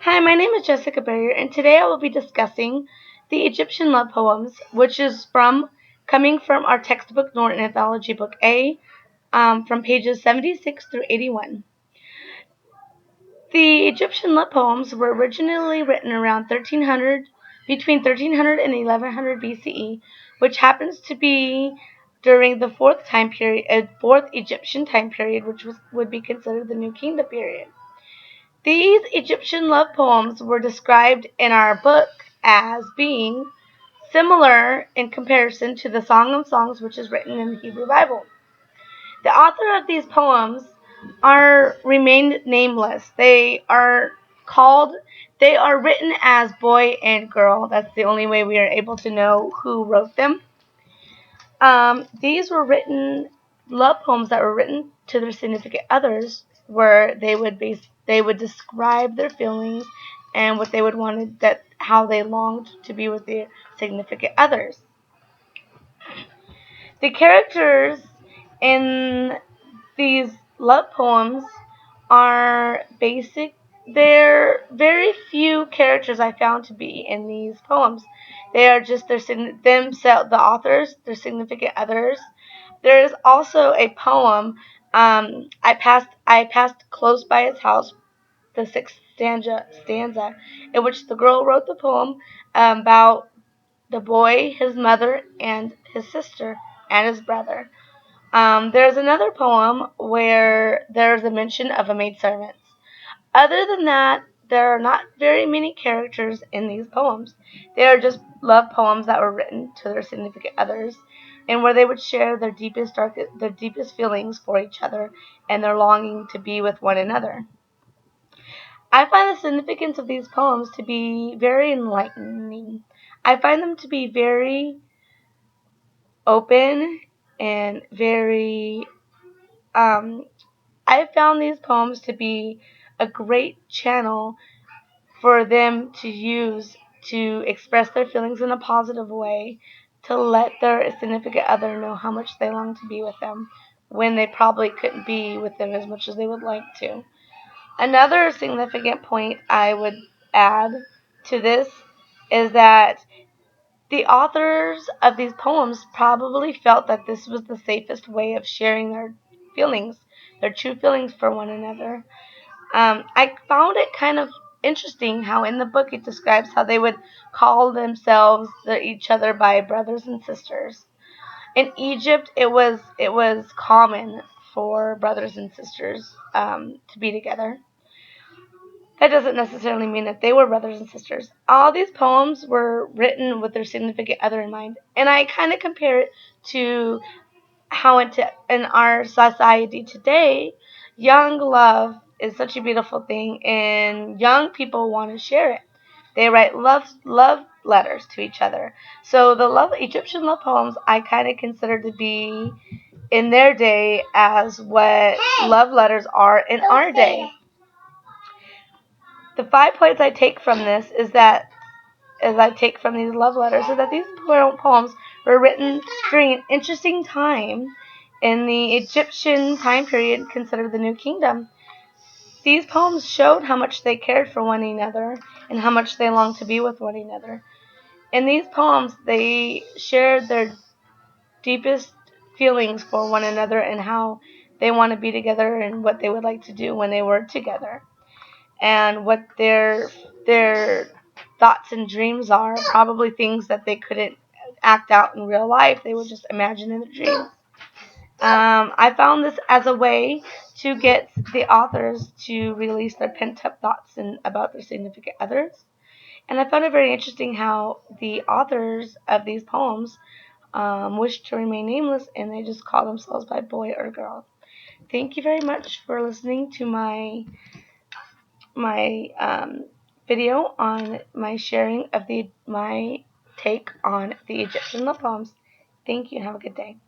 Hi, my name is Jessica Barrier, and today I will be discussing the Egyptian love poems, which is coming from our textbook Norton Anthology Book A, from pages 76 through 81. The Egyptian love poems were originally written around 1300, between 1300 and 1100 BCE, which happens to be during the fourth Egyptian time period, which would be considered the New Kingdom period. These Egyptian love poems were described in our book as being similar in comparison to the Song of Songs, which is written in the Hebrew Bible. The author of these poems remained nameless. They are written as boy and girl. That's the only way we are able to know who wrote them. These were love poems that were written to their significant others, where they would describe their feelings and what they would wanted how they longed to be with their significant others. The characters in these love poems are basic. There are very few characters I found to be in these poems. They are just themselves, the authors, their significant others. There is also a poem. I passed close by his house, the sixth stanza, in which the girl wrote the poem about the boy, his mother, and his sister, and his brother. There's another poem where there's a mention of a maidservant. Other than that, there are not very many characters in these poems. They are just love poems that were written to their significant others, and where they would share their deepest feelings for each other and their longing to be with one another. I find the significance of these poems to be very enlightening. I find them to be very open and very I found these poems to be a great channel for them to use to express their feelings in a positive way, to let their significant other know how much they long to be with them when they probably couldn't be with them as much as they would like to. Another significant point I would add to this is that the authors of these poems probably felt that this was the safest way of sharing their true feelings for one another. I found it kind of interesting how in the book it describes how they would call themselves each other by brothers and sisters. In Egypt, it was common for brothers and sisters to be together. That doesn't necessarily mean that they were brothers and sisters. All these poems were written with their significant other in mind, and I kind of compare it to how in our society today, young love is such a beautiful thing, and young people want to share it. They write love letters to each other. So the Egyptian love poems I kind of consider to be in their day as what love letters are in our day. The 5 points I take from this is that as I take from these love letters is that these poems were written during an interesting time in the Egyptian time period considered the New Kingdom. These poems showed how much they cared for one another and how much they longed to be with one another. In these poems, they shared their deepest feelings for one another and how they want to be together and what they would like to do when they were together, and what their thoughts and dreams are. Probably things that they couldn't act out in real life. They would just imagine in the dreams. I found this as a way to get the authors to release their pent-up thoughts about their significant others. And I found it very interesting how the authors of these poems wish to remain nameless, and they just call themselves by boy or girl. Thank you very much for listening to my video on my sharing of my take on the Egyptian love poems. Thank you and have a good day.